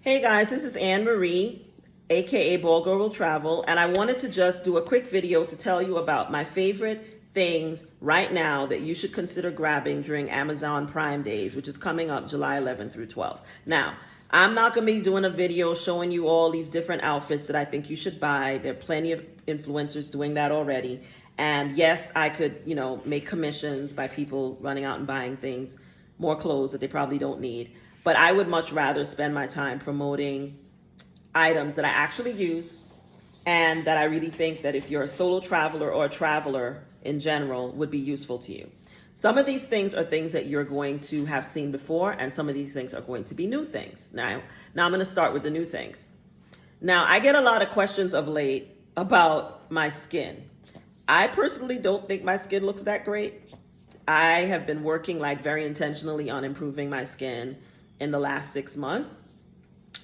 Hey guys, this is Anne Marie, aka Ball Girl Will Travel, and I wanted to just do a quick video to tell you about my favorite things right now that you should consider grabbing during Amazon Prime Days, which is coming up July 11th through 12th. Now, I'm not going to be doing a video showing you all these different outfits that I think you should buy. There are plenty of influencers doing that already. And yes, I could, make commissions by people running out and buying things, more clothes that they probably don't need. But I would much rather spend my time promoting items that I actually use and that I really think that if you're a solo traveler or a traveler in general would be useful to you. Some of these things are things that you're going to have seen before, and some of these things are going to be new things. Now I'm going to start with the new things. Now, I get a lot of questions of late about my skin. I personally don't think my skin looks that great. I have been working very intentionally on improving my skin in the last 6 months,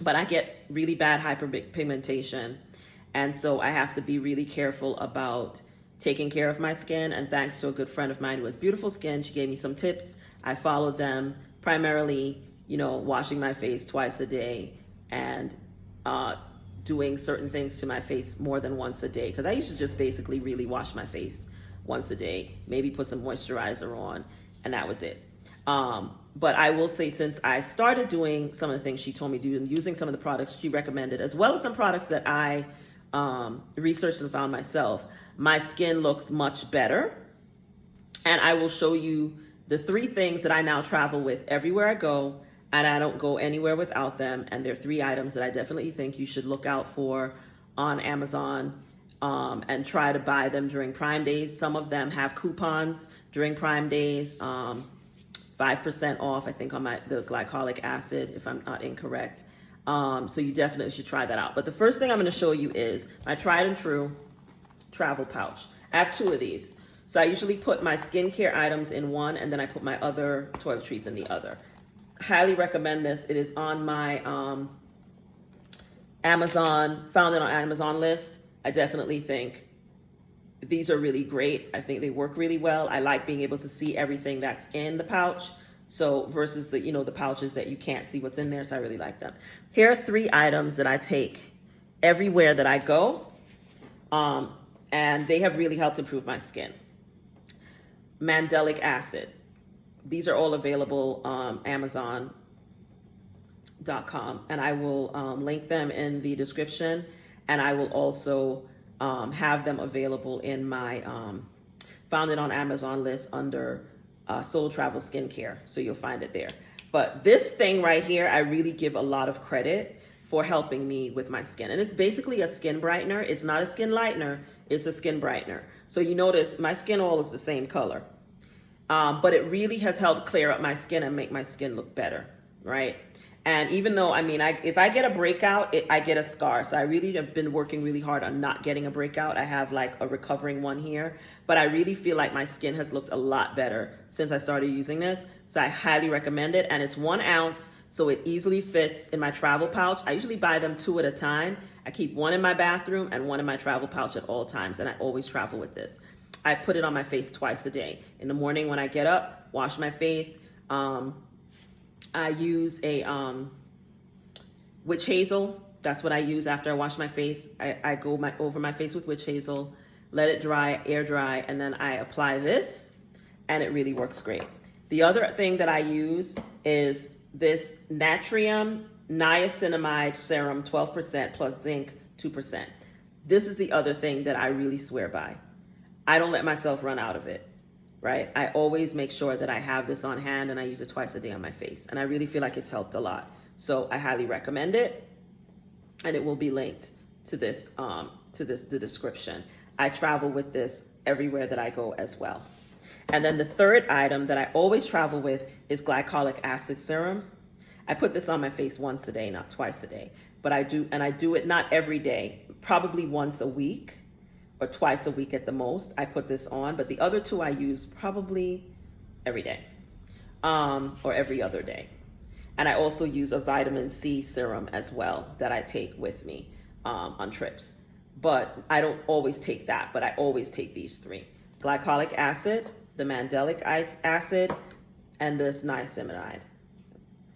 but I get really bad hyperpigmentation. And so I have to be really careful about taking care of my skin. And thanks to a good friend of mine who has beautiful skin, she gave me some tips. I followed them, primarily, washing my face twice a day and doing certain things to my face more than once a day. Because I used to just basically really wash my face once a day, maybe put some moisturizer on, and that was it. But I will say, since I started doing some of the things she told me to do and using some of the products she recommended, as well as some products that I researched and found myself, my skin looks much better. And I will show you the 3 things that I now travel with everywhere I go, and I don't go anywhere without them. And they're 3 items that I definitely think you should look out for on Amazon and try to buy them during Prime Days. Some of them have coupons during Prime Days. 5% off, I think, on the glycolic acid, if I'm not incorrect. So you definitely should try that out. But the first thing I'm going to show you is my tried and true travel pouch. I have 2 of these. So I usually put my skincare items in one, and then I put my other toiletries in the other. Highly recommend this. It is on my found it on Amazon list. I definitely think these are really great. I think they work really well. I like being able to see everything that's in the pouch. So versus the pouches that you can't see what's in there. So I really like them. Here are 3 items that I take everywhere that I go. And they have really helped improve my skin. Mandelic acid. These are all available on Amazon.com. And I will link them in the description. And I will also have them available in my found it on Amazon list under Solo Travel Skincare. So you'll find it there. But this thing right here, I really give a lot of credit for helping me with my skin. And it's basically a skin brightener. It's not a skin lightener. It's a skin brightener. So you notice my skin oil is the same color. But it really has helped clear up my skin and make my skin look better, right? And even though, if I get a breakout, I get a scar. So I really have been working really hard on not getting a breakout. I have a recovering one here, but I really feel like my skin has looked a lot better since I started using this. So I highly recommend it. And it's 1 ounce, so it easily fits in my travel pouch. I usually buy them 2 at a time. I keep 1 in my bathroom and 1 in my travel pouch at all times. And I always travel with this. I put it on my face twice a day. In the morning when I get up, wash my face. I use a witch hazel. That's what I use after I wash my face. I go over my face with witch hazel, let it dry, air dry, and then I apply this, and it really works great. The other thing that I use is this Naturium Niacinamide Serum, 12% plus Zinc, 2%. This is the other thing that I really swear by. I don't let myself run out of it. Right? I always make sure that I have this on hand, and I use it twice a day on my face. And I really feel like it's helped a lot. So I highly recommend it. And it will be linked to the description. I travel with this everywhere that I go as well. And then the 3rd item that I always travel with is glycolic acid serum. I put this on my face once a day, not twice a day. But I do it not every day, probably once a week. Or twice a week at the most. I put this on, but the other 2 I use probably every day or every other day. And I also use a vitamin C serum as well that I take with me on trips. But I don't always take that, but I always take these 3. Glycolic acid, the Mandelic acid, and this niacinamide.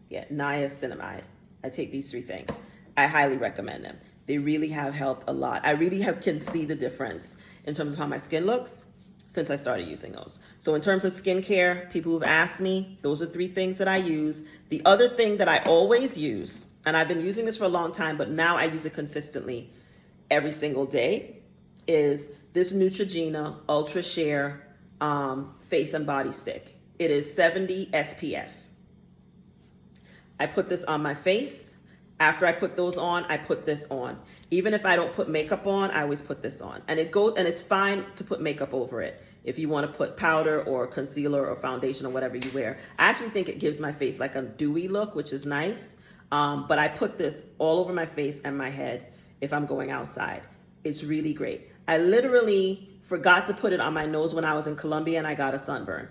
Yeah, niacinamide. I take these 3 things. I highly recommend them. They really have helped a lot. I really can see the difference in terms of how my skin looks since I started using those. So in terms of skincare, people who've asked me, those are 3 things that I use. The other thing that I always use, and I've been using this for a long time, but now I use it consistently every single day, is this Neutrogena Ultra Sheer Face and Body Stick. It is 70 SPF. I put this on my face. After I put those on, I put this on. Even if I don't put makeup on, I always put this on. And it's fine to put makeup over it if you want to put powder or concealer or foundation or whatever you wear. I actually think it gives my face like a dewy look, which is nice. But I put this all over my face and my head if I'm going outside. It's really great. I literally forgot to put it on my nose when I was in Colombia and I got a sunburn.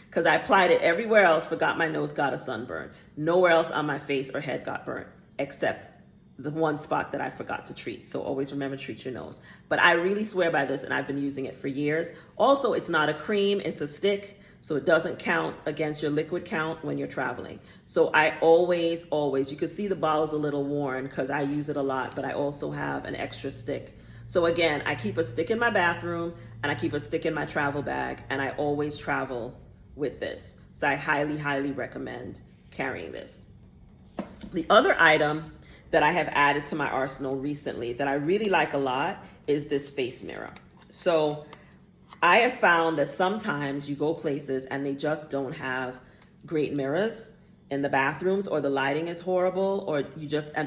Because I applied it everywhere else, forgot my nose, got a sunburn. Nowhere else on my face or head got burnt, except the one spot that I forgot to treat. So always remember to treat your nose. But I really swear by this, and I've been using it for years. Also, it's not a cream, it's a stick, so it doesn't count against your liquid count when you're traveling. So I always, you can see the bottle's a little worn because I use it a lot, but I also have an extra stick. So again, I keep a stick in my bathroom and I keep a stick in my travel bag, and I always travel with this. So I highly, highly recommend carrying this. The other item that I have added to my arsenal recently that I really like a lot is this face mirror. So I have found that sometimes you go places and they just don't have great mirrors in the bathrooms, or the lighting is horrible, or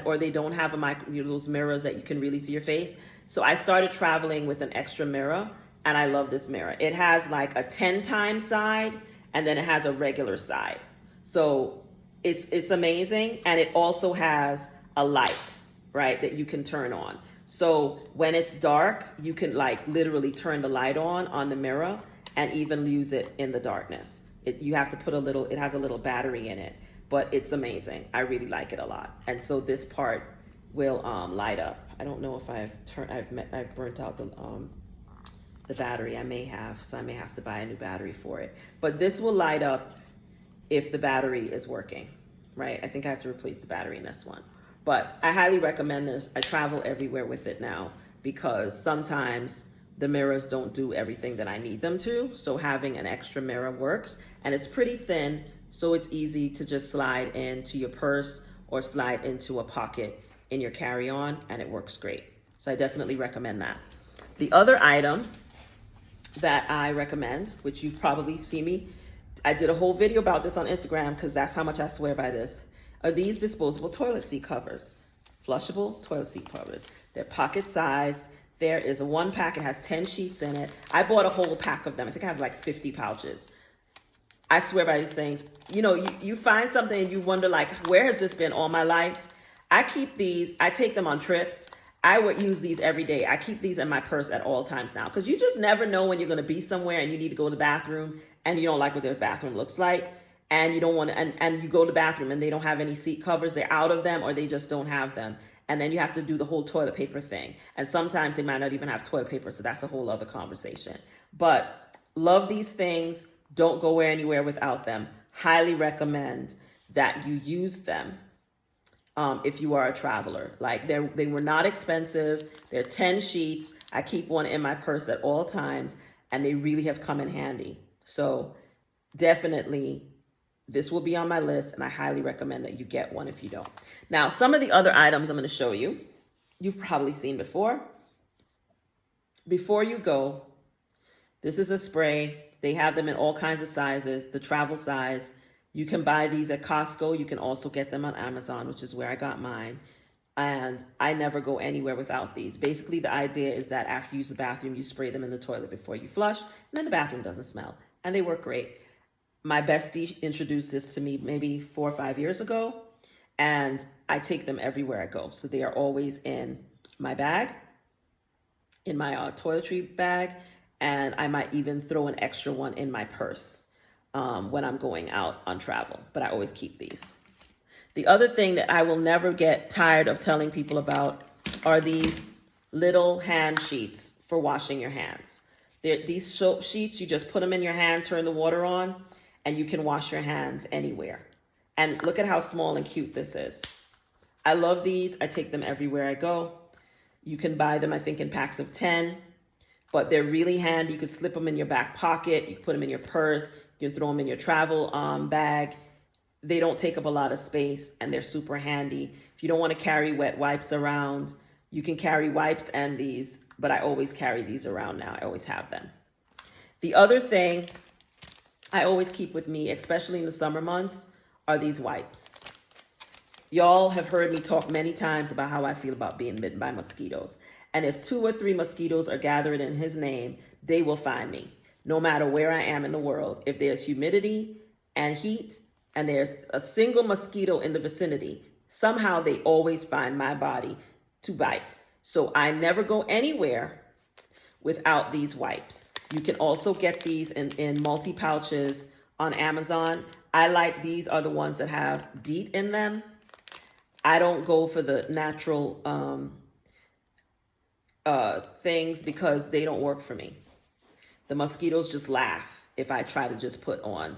or they don't have those mirrors that you can really see your face. So I started traveling with an extra mirror, and I love this mirror. It has like a 10 times side, and then it has a regular side. So it's amazing. And it also has a light, right, that you can turn on. So when it's dark, you can like literally turn the light on the mirror and even use it in the darkness. You have to put it has a little battery in it, but it's amazing. I really like it a lot. And so this part will light up. I don't know if I've burnt out the battery. I may have, so I may have to buy a new battery for it. But this will light up if the battery is working, right? I think I have to replace the battery in this one. But I highly recommend this. I travel everywhere with it now because sometimes the mirrors don't do everything that I need them to. So having an extra mirror works, and it's pretty thin, so it's easy to just slide into your purse or slide into a pocket in your carry-on, and it works great. So I definitely recommend that. The other item that I recommend, which you've probably seen me, I did a whole video about this on Instagram because that's how much I swear by this, are these disposable toilet seat covers. Flushable toilet seat covers. They're pocket-sized. There is a 1-pack. It has 10 sheets in it. I bought a whole pack of them. I think I have like 50 pouches. I swear by these things. You know, you find something and you wonder like, where has this been all my life? I keep these. I take them on trips. I would use these every day. I keep these in my purse at all times now because you just never know when you're going to be somewhere and you need to go to the bathroom and you don't like what their bathroom looks like. And you don't want to, and you go to the bathroom and they don't have any seat covers, they're out of them, or they just don't have them. And then you have to do the whole toilet paper thing. And sometimes they might not even have toilet paper, so that's a whole other conversation. But love these things. Don't go anywhere without them. Highly recommend that you use them if you are a traveler. Like they were not expensive. They're 10 sheets. I keep one in my purse at all times, and they really have come in handy. So definitely, this will be on my list, and I highly recommend that you get one if you don't. Now, some of the other items I'm going to show you, you've probably seen before. Before you go, this is a spray. They have them in all kinds of sizes, the travel size. You can buy these at Costco. You can also get them on Amazon, which is where I got mine. And I never go anywhere without these. Basically, the idea is that after you use the bathroom, you spray them in the toilet before you flush, and then the bathroom doesn't smell. And they work great. My bestie introduced this to me maybe 4 or 5 years ago, and I take them everywhere I go. So they are always in my bag, in my toiletry bag, and I might even throw an extra one in my purse when I'm going out on travel, but I always keep these. The other thing that I will never get tired of telling people about are these little hand sheets for washing your hands. These soap sheets, you just put them in your hand, turn the water on, and you can wash your hands anywhere. And look at how small and cute this is. I love these. I take them everywhere I go. You can buy them, I think, in packs of 10, but they're really handy. You can slip them in your back pocket. You can put them in your purse. You can throw them in your travel bag. They don't take up a lot of space, and they're super handy. If you don't want to carry wet wipes around, you can carry wipes and these, but I always carry these around now. I always have them. The other thing I always keep with me, especially in the summer months, are these wipes. Y'all have heard me talk many times about how I feel about being bitten by mosquitoes. And if 2 or 3 mosquitoes are gathered in his name, they will find me, no matter where I am in the world. If there's humidity and heat and there's a single mosquito in the vicinity, somehow they always find my body to bite. So I never go anywhere without these wipes. You can also get these in multi-pouches on Amazon. I like these are the ones that have DEET in them. I don't go for the natural things because they don't work for me. The mosquitoes just laugh if I try to just put on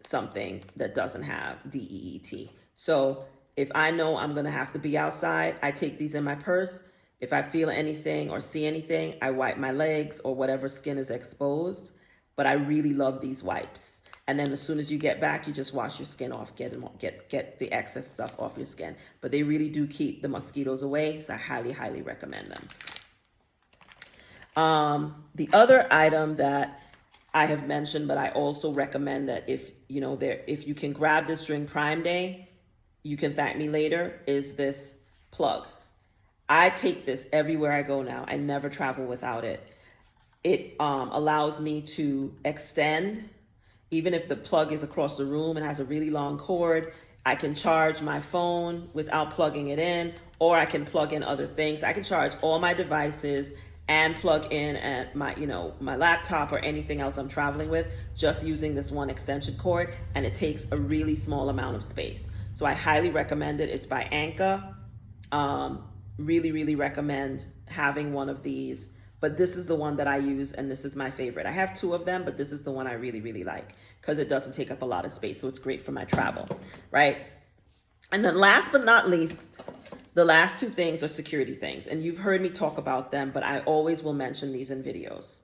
something that doesn't have DEET. So if I know I'm gonna have to be outside, I take these in my purse. If I feel anything or see anything, I wipe my legs or whatever skin is exposed. But I really love these wipes. And then as soon as you get back, you just wash your skin off, get the excess stuff off your skin. But they really do keep the mosquitoes away, so I highly, highly recommend them. The other item that I have mentioned, but I also recommend that if you can grab this during Prime Day, you can thank me later, is this plug. I take this everywhere I go now. I never travel without it. It allows me to extend. Even if the plug is across the room and has a really long cord, I can charge my phone without plugging it in, or I can plug in other things. I can charge all my devices and plug in at my laptop or anything else I'm traveling with just using this one extension cord, and it takes a really small amount of space. So I highly recommend it. It's by Anka. Really, really recommend having one of these. But this is the one that I use, and this is my favorite. I have 2 of them, but this is the one I really, really like because it doesn't take up a lot of space, so it's great for my travel, right? And then last but not least, the last 2 things are security things, and you've heard me talk about them, but I always will mention these in videos.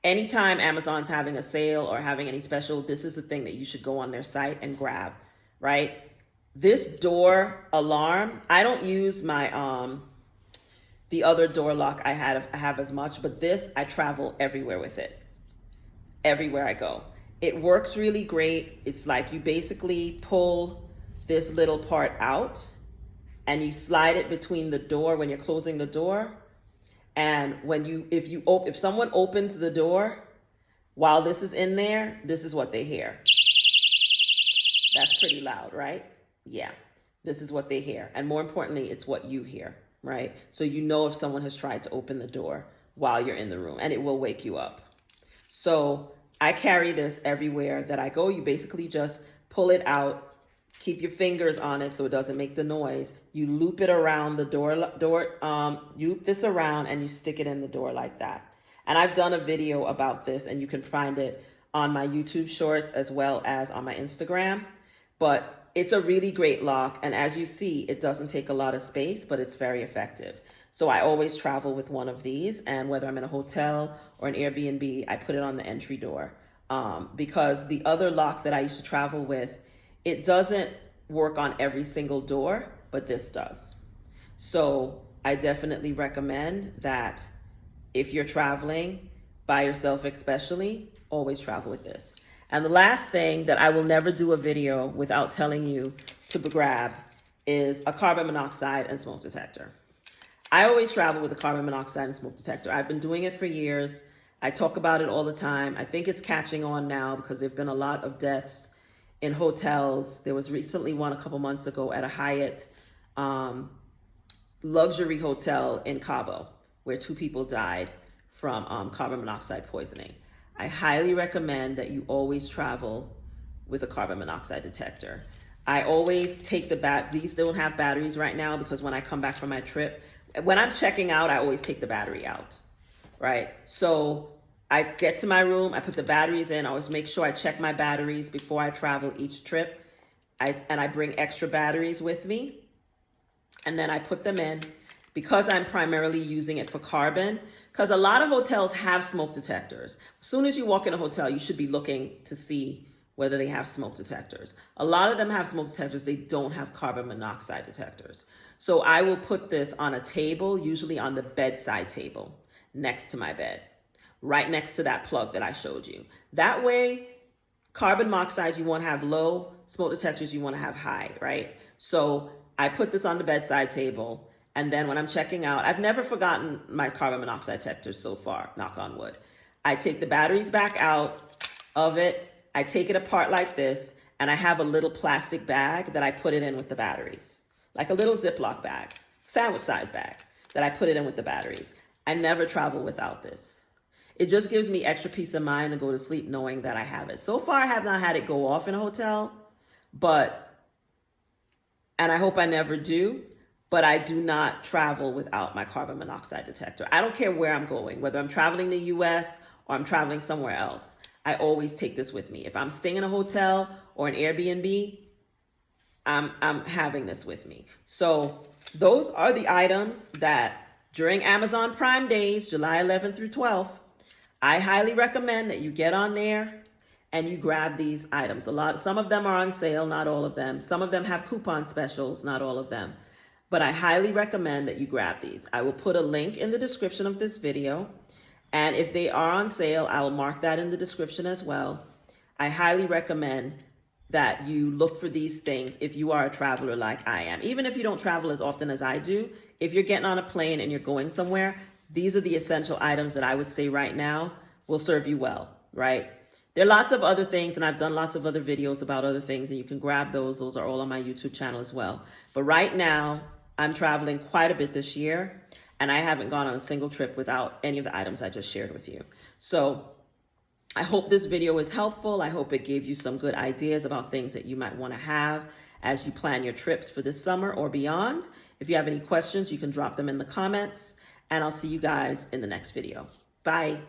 Anytime Amazon's having a sale or having any special, this is the thing that you should go on their site and grab, right? This door alarm, I don't use my the other door lock I have as much, but this, I travel everywhere with it. Everywhere I go. It works really great. It's like you basically pull this little part out and you slide it between the door when you're closing the door. And if someone opens the door while this is in there, this is what they hear. That's pretty loud, right? Yeah, this is what they hear. And more importantly, it's what you hear. Right? So you know if someone has tried to open the door while you're in the room, and it will wake you up. So I carry this everywhere that I go. You basically just pull it out, keep your fingers on it so it doesn't make the noise. You loop it around the door, you loop this around and you stick it in the door like that. And I've done a video about this, and you can find it on my YouTube shorts as well as on my Instagram. But it's a really great lock, and as you see, it doesn't take a lot of space, but it's very effective. So I always travel with one of these, and whether I'm in a hotel or an Airbnb, I put it on the entry door. Because the other lock that I used to travel with, it doesn't work on every single door, but this does. So I definitely recommend that if you're traveling by yourself especially, always travel with this. And the last thing that I will never do a video without telling you to grab is a carbon monoxide and smoke detector. I always travel with a carbon monoxide and smoke detector. I've been doing it for years. I talk about it all the time. I think it's catching on now because there've been a lot of deaths in hotels. There was recently one a couple months ago at a Hyatt luxury hotel in Cabo where 2 people died from carbon monoxide poisoning. I highly recommend that you always travel with a carbon monoxide detector. I always take these don't have batteries right now because when I come back from my trip, when I'm checking out, I always take the battery out, right? So I get to my room, I put the batteries in, I always make sure I check my batteries before I travel each trip. I bring extra batteries with me and then I put them in because I'm primarily using it for carbon, because a lot of hotels have smoke detectors. As soon as you walk in a hotel, you should be looking to see whether they have smoke detectors. A lot of them have smoke detectors. They don't have carbon monoxide detectors. So I will put this on a table, usually on the bedside table, next to my bed, right next to that plug that I showed you. That way, carbon monoxide, you want to have low, smoke detectors, you want to have high, right? So I put this on the bedside table, and then when I'm checking out, I've never forgotten my carbon monoxide detectors so far, knock on wood. I take the batteries back out of it, I take it apart like this, and I have a little plastic bag that I put it in with the batteries, like a little Ziploc bag, sandwich size bag that I put it in with the batteries. I never travel without this. It just gives me extra peace of mind to go to sleep knowing that I have it. So far, I have not had it go off in a hotel, and I hope I never do, but I do not travel without my carbon monoxide detector. I don't care where I'm going, whether I'm traveling the US or I'm traveling somewhere else. I always take this with me. If I'm staying in a hotel or an Airbnb, I'm having this with me. So those are the items that during Amazon Prime Days, July 11th through 12th, I highly recommend that you get on there and you grab these items. Some of them are on sale, not all of them. Some of them have coupon specials, not all of them. But I highly recommend that you grab these. I will put a link in the description of this video. And if they are on sale, I will mark that in the description as well. I highly recommend that you look for these things if you are a traveler like I am. Even if you don't travel as often as I do, if you're getting on a plane and you're going somewhere, these are the essential items that I would say right now will serve you well, right? There are lots of other things, and I've done lots of other videos about other things, and you can grab those. Those are all on my YouTube channel as well. But right now, I'm traveling quite a bit this year, and I haven't gone on a single trip without any of the items I just shared with you. So I hope this video is helpful. I hope it gave you some good ideas about things that you might want to have as you plan your trips for this summer or beyond. If you have any questions, you can drop them in the comments, and I'll see you guys in the next video. Bye.